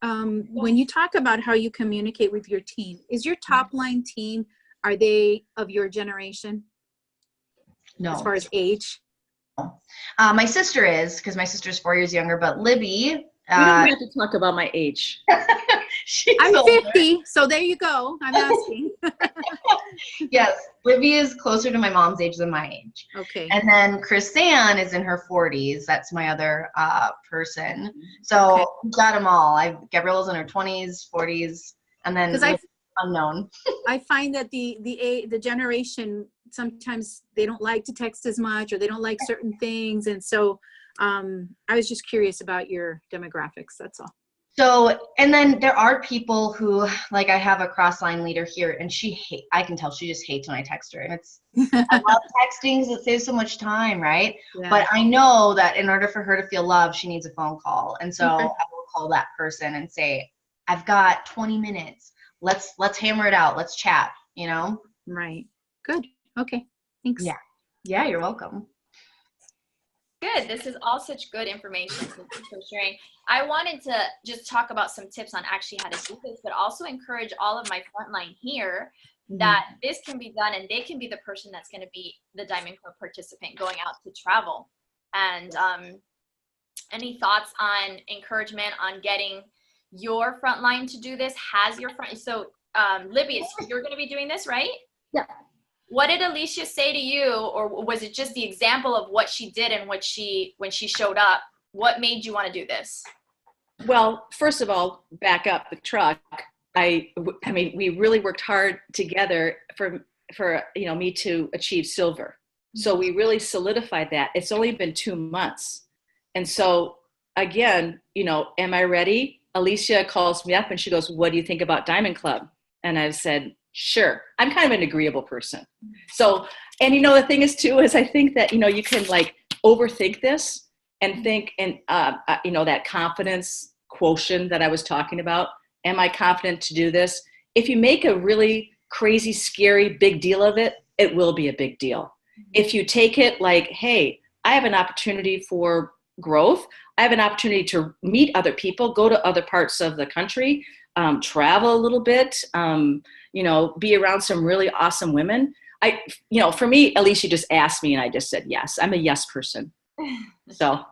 when you talk about how you communicate with your team, is your top line team, are they of your generation? No. As far as age? My sister is, because my sister's 4 years younger, but Libby. We don't have to talk about my age. I'm 50, so there you go. I'm asking. Yes, Libby is closer to my mom's age than my age. Okay. And then Chrisanne is in her 40s. That's my other person. So Okay. we've got them all. Gabriella's in her 20s, 40s, and then unknown. I find that the generation, sometimes they don't like to text as much, or they don't like certain things, and so I was just curious about your demographics. That's all. So, and then there are people who, like, I have a cross-line leader here, and I can tell she just hates when I text her. And I love texting because it saves so much time, right? Yeah. But I know that in order for her to feel loved, she needs a phone call. And so I will call that person and say, I've got 20 minutes. Let's hammer it out. Let's chat, you know? Right. Good. Okay. Thanks. Yeah. Yeah, you're welcome. Good. This is all such good information. Thank you for sharing. I wanted to just talk about some tips on actually how to do this, but also encourage all of my frontline here that this can be done, and they can be the person that's going to be the Diamond Club participant going out to travel. And any thoughts on encouragement on getting your frontline to do this? So Libby, you're going to be doing this, right? Yeah. What did Alicia say to you, or was it just the example of what she did and when she showed up? What made you want to do this? Well, first of all, back up the truck. I mean, we really worked hard together for me to achieve silver. So we really solidified that. It's only been 2 months. And so again, am I ready? Alicia calls me up and she goes, what do you think about Diamond Club? And I said, sure. I'm kind of an agreeable person. So, and the thing is too, is I think that, you can like overthink this and think, and that confidence quotient that I was talking about. Am I confident to do this? If you make a really crazy, scary, big deal of it, it will be a big deal. If you take it like, hey, I have an opportunity for growth. I have an opportunity to meet other people, go to other parts of the country, travel a little bit, you know, be around some really awesome women. For me, Alicia just asked me and I just said yes. I'm a yes person. So.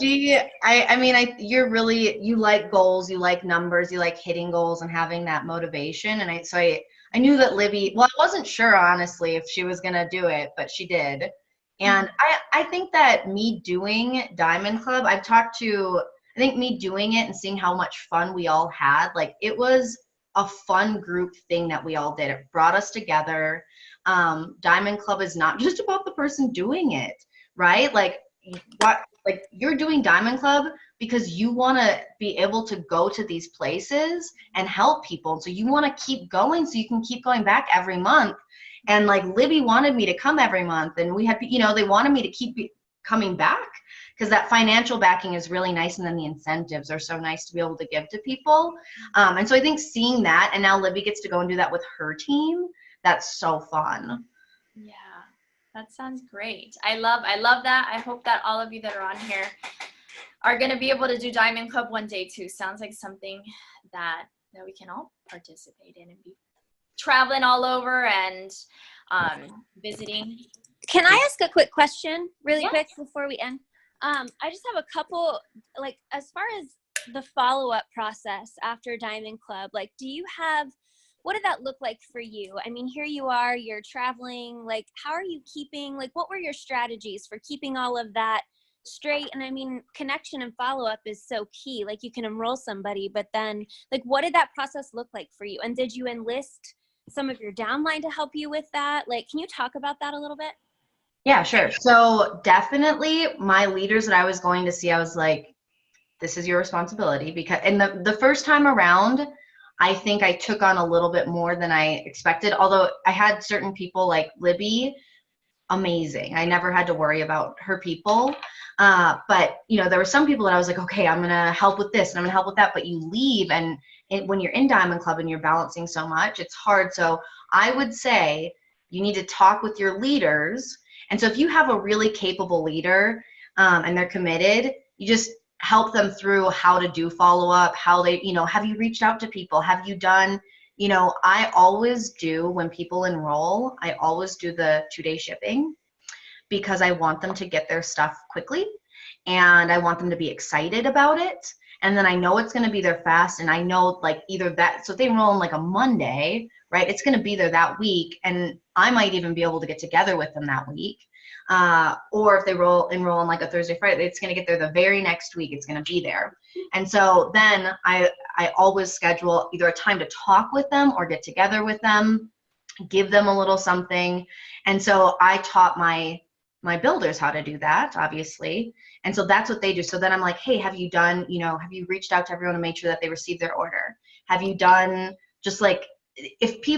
You're really, you like goals, you like numbers, you like hitting goals and having that motivation. And I knew that Libby, well, I wasn't sure honestly if she was going to do it, but she did. And I think that me doing Diamond Club, I think me doing it and seeing how much fun we all had, like it was a fun group thing that we all did. It brought us together. Diamond Club is not just about the person doing it, right? Like you're doing Diamond Club because you want to be able to go to these places and help people. So you want to keep going so you can keep going back every month. And like Libby wanted me to come every month, and we had, they wanted me to keep coming back because that financial backing is really nice. And then the incentives are so nice to be able to give to people. And so I think seeing that, and now Libby gets to go and do that with her team, that's so fun. Yeah. That sounds great. I love that. I hope that all of you that are on here are going to be able to do Diamond Club one day too. Sounds like something that we can all participate in and be traveling all over and visiting. Can I ask a quick question really quick before we end? I just have a couple, like as far as the follow-up process after Diamond Club, like what did that look like for you? I mean, here you are, you're traveling, like how are you keeping, like what were your strategies for keeping all of that straight? And I mean, connection and follow-up is so key. Like you can enroll somebody, but then like what did that process look like for you? And did you enlist some of your downline to help you with that? Like, can you talk about that a little bit? Yeah, sure. So definitely my leaders that I was going to see, I was like, this is your responsibility, because, and the first time around, I think I took on a little bit more than I expected. Although I had certain people like Libby, amazing. I never had to worry about her people. But there were some people that I was like, okay, I'm going to help with this and I'm going to help with that. But you leave, and when you're in Diamond Club and you're balancing so much, it's hard. So I would say you need to talk with your leaders. And so if you have a really capable leader and they're committed, you just help them through how to do follow-up, how they, have you reached out to people? Have you done, I always do, when people enroll, I always do the 2-day shipping because I want them to get their stuff quickly and I want them to be excited about it. And then I know it's going to be there fast, and I know like either that, so if they enroll on like a Monday, right, it's going to be there that week, and I might even be able to get together with them that week. Or if they enroll on like a Thursday, Friday, it's going to get there the very next week. It's going to be there. And so then I always schedule either a time to talk with them or get together with them, give them a little something. And so I taught my builders how to do that, obviously. And so that's what they do. So then I'm like, hey, have you done, have you reached out to everyone to make sure that they receive their order? Have you done just like,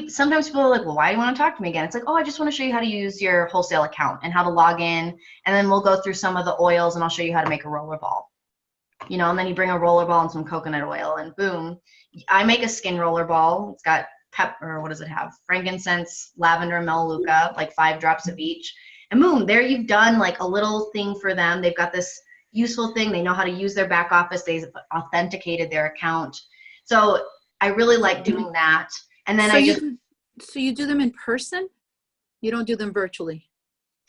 sometimes people are like, well, why do you want to talk to me again? It's like, oh, I just want to show you how to use your wholesale account and how to log in. And then we'll go through some of the oils and I'll show you how to make a roller ball. And then you bring a roller ball and some coconut oil and boom. I make a skin roller ball. It's got what does it have? Frankincense, lavender, melaleuca, like 5 drops of each. And boom, there you've done like a little thing for them. They've got this useful thing. They know how to use their back office. They've authenticated their account. So I really like doing that. And then so you do them in person? You don't do them virtually?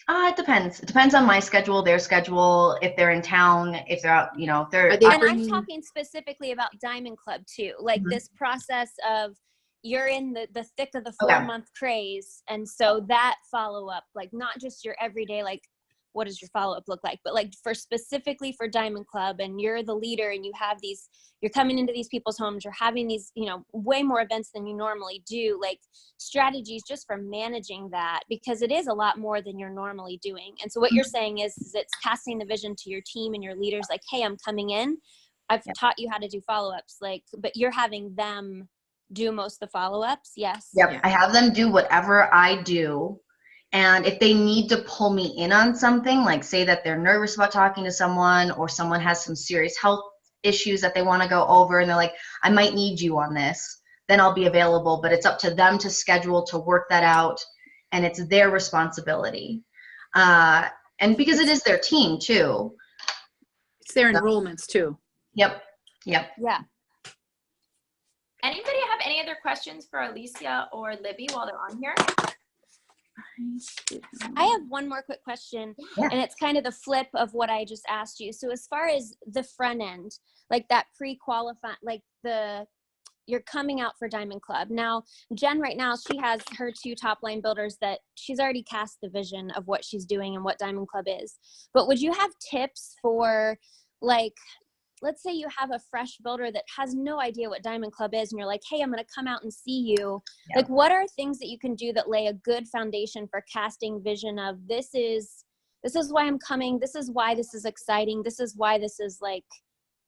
It depends. It depends on my schedule, their schedule, if they're in town, if they're out, if they're. And I'm talking specifically about Diamond Club too, like this process of you're in the thick of the 4-month craze, and so that follow up, like not just your everyday, like what does your follow-up look like, but like specifically for Diamond Club, and you're the leader and you have you're coming into these people's homes, you're having these, way more events than you normally do, like strategies just for managing that, because it is a lot more than you're normally doing. And so what you're saying is it's casting the vision to your team and your leaders, like, hey, I'm coming in, I've taught you how to do follow-ups, like, but you're having them do most of the follow-ups. Yes. Yep. I have them do whatever I do. And if they need to pull me in on something, like say that they're nervous about talking to someone, or someone has some serious health issues that they want to go over and they're like, I might need you on this, then I'll be available. But it's up to them to schedule, to work that out, and it's their responsibility. And because it is their team too. It's their enrollments too. Yep. Yeah. Anybody have any other questions for Alicia or Libby while they're on here? I have one more quick question, and it's kind of the flip of what I just asked you. So as far as the front end, like that pre-qualify, like you're coming out for Diamond Club. Now, Jen right now, she has her 2 top line builders that she's already cast the vision of what she's doing and what Diamond Club is. But would you have tips for, like, let's say you have a fresh builder that has no idea what Diamond Club is, and you're like, hey, I'm going to come out and see you. Yeah. Like, what are things that you can do that lay a good foundation for casting vision of this is why I'm coming. This is why this is exciting. This is why this is like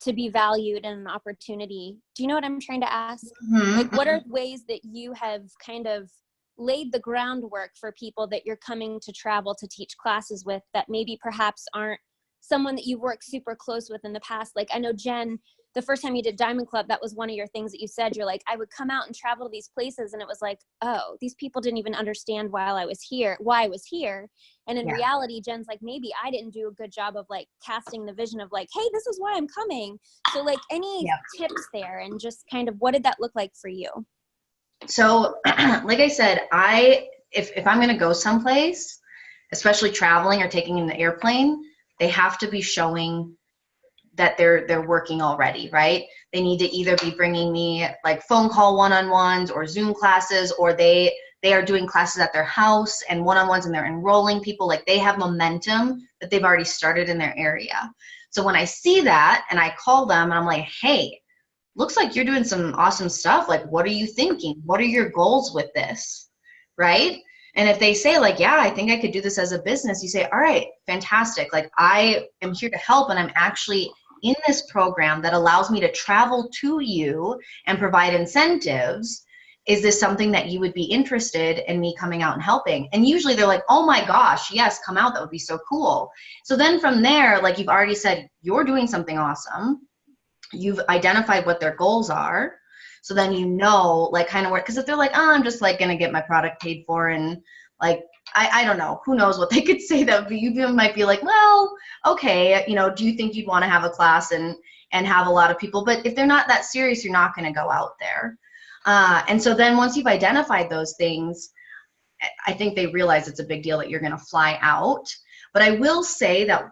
to be valued and an opportunity. Do you know what I'm trying to ask? Mm-hmm. Like, what are ways that you have kind of laid the groundwork for people that you're coming to travel to teach classes with that maybe perhaps aren't someone that you've worked super close with in the past? Like, I know Jen, the first time you did Diamond Club, that was one of your things that you said. You're like, I would come out and travel to these places, and it was like, oh, these people didn't even understand why I was here. And in reality, Jen's like, maybe I didn't do a good job of like casting the vision of like, hey, this is why I'm coming. So like, any tips there, and just kind of what did that look like for you? So like I said, if I'm going to go someplace, especially traveling or taking in the airplane, they have to be showing that they're working already, right? They need to either be bringing me like phone call one-on-ones or Zoom classes, or they are doing classes at their house and one-on-ones, and they're enrolling people. Like, they have momentum that they've already started in their area. So when I see that and I call them and I'm like, hey, looks like you're doing some awesome stuff. Like, what are you thinking? What are your goals with this, right? And if they say like, yeah, I think I could do this as a business, you say, all right, fantastic. Like, I am here to help, and I'm actually in this program that allows me to travel to you and provide incentives. Is this something that you would be interested in me coming out and helping? And usually they're like, oh my gosh, yes, come out. That would be so cool. So then from there, like, you've already said you're doing something awesome. You've identified what their goals are. So then you know, like, kind of where, because if they're like, oh, I'm just like going to get my product paid for, and like, I don't know, who knows what they could say. That you might be like, well, okay, you know, do you think you'd want to have a class and have a lot of people? But if they're not that serious, you're not going to go out there. And so then once you've identified those things, I think they realize it's a big deal that you're going to fly out. But I will say that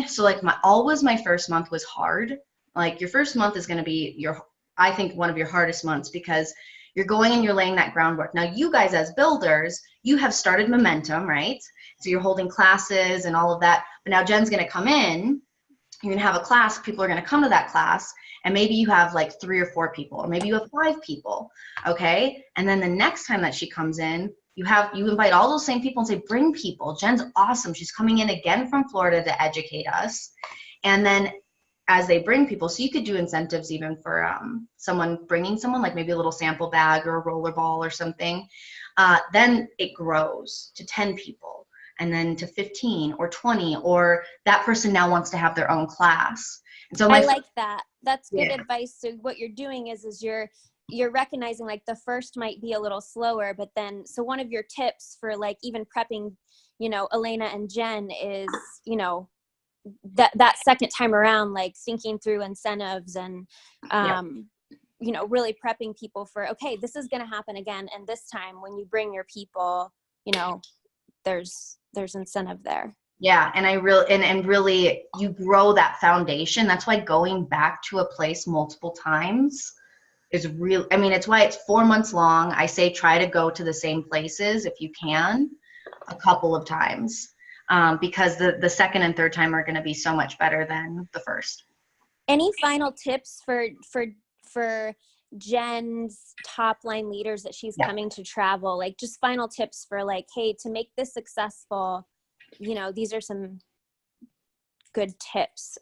so like my first month was hard. Like, your first month is going to be I think one of your hardest months, because you're going and you're laying that groundwork. Now, you guys as builders, you have started momentum, right? So you're holding classes and all of that. But now Jen's going to come in, you're going to have a class, people are going to come to that class, and maybe you have like 3 or 4 people, or maybe you have 5 people, okay? And then the next time that she comes in, you invite all those same people and say, bring people. Jen's awesome. She's coming in again from Florida to educate us. And then as they bring people, so you could do incentives even for someone bringing someone, like maybe a little sample bag or a roller ball or something. Then it grows to 10 people, and then to 15 or 20, or that person now wants to have their own class. And so I like that. That's good advice. So what you're doing is you're recognizing like the first might be a little slower, but then, so one of your tips for like even prepping, you know, Elena and Jen is, you know, that second time around, like thinking through incentives and, you know, really prepping people for, okay, this is going to happen again. And this time when you bring your people, you know, there's incentive there. Yeah. And really you grow that foundation. That's why going back to a place multiple times is real. I mean, it's why it's 4 months long. I say, try to go to the same places if you can, a couple of times. Because the second and third time are going to be so much better than the first. Any final tips for Jen's top line leaders that she's coming to travel? Like, just final tips for like, hey, to make this successful, you know, these are some good tips.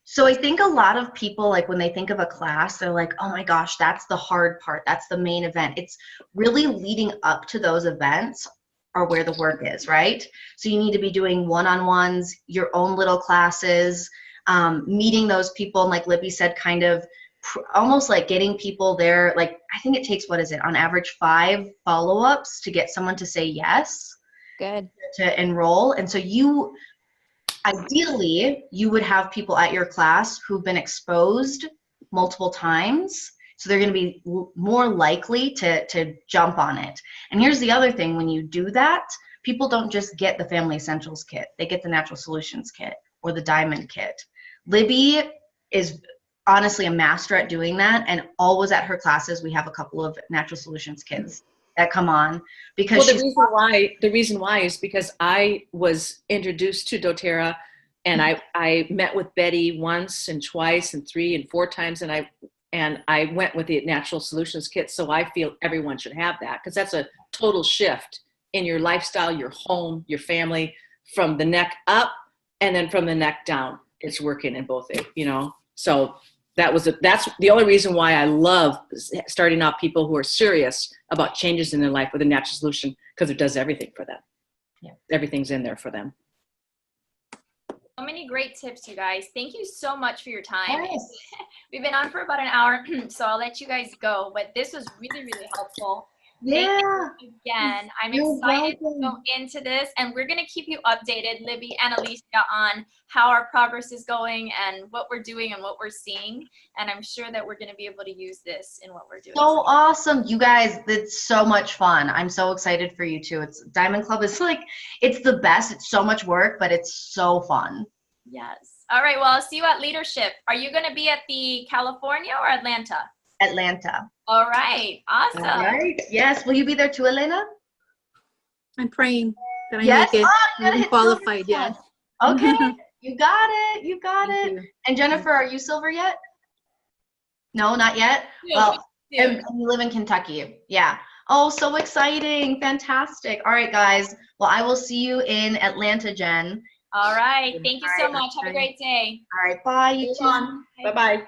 So I think a lot of people, like, when they think of a class, they're like, oh my gosh, that's the hard part. That's the main event. It's really leading up to those events are where the work is, right? So you need to be doing one-on-ones, your own little classes, meeting those people, and like Libby said, kind of almost like getting people there. Like, I think it takes, on average 5 follow-ups to get someone to say yes. Good. To enroll. And so ideally, you would have people at your class who've been exposed multiple times So they're going to be more likely to jump on it. And here's the other thing. When you do that, people don't just get the Family Essentials kit. They get the Natural Solutions kit or the Diamond kit. Libby is honestly a master at doing that, and always at her classes we have a couple of Natural Solutions kits that come on, because the reason why is because I was introduced to dōTERRA, and I met with Betty once and twice and 3 and 4 times, and I went with the Natural Solutions kit. So I feel everyone should have that, because that's a total shift in your lifestyle, your home, your family, from the neck up and then from the neck down. It's working in both, you know. So that's the only reason why I love starting out people who are serious about changes in their life with a natural solution, because it does everything for them. Yeah, everything's in there for them. So many great tips, you guys. Thank you so much for your time. Yes. We've been on for about an hour, so I'll let you guys go. But this was really, really helpful. Yeah. Thank you again. I'm excited to go into this, and we're going to keep you updated, Libby and Alicia, on how our progress is going and what we're doing and what we're seeing. And I'm sure that we're going to be able to use this in what we're doing. So awesome. You guys, it's so much fun. I'm so excited for you too. Diamond Club is like, it's the best. It's so much work, but it's so fun. Yes. All right. Well, I'll see you at Leadership. Are you going to be at the California or Atlanta? Atlanta. All right. Awesome. All right. Yes. Will you be there too, Elena? I'm praying that I Yes. make it. Oh, I'm qualified, yes. Okay. You got it. You got Thank it. you. And Jennifer, are you silver yet? No, not yet. Yeah, Well, and you live in Kentucky. Yeah. Oh, so exciting. Fantastic. All right, guys. Well, I will see you in Atlanta, Jen. All right. Thank you so All right. much. Have a great day. All right. Bye. You too. Bye-bye.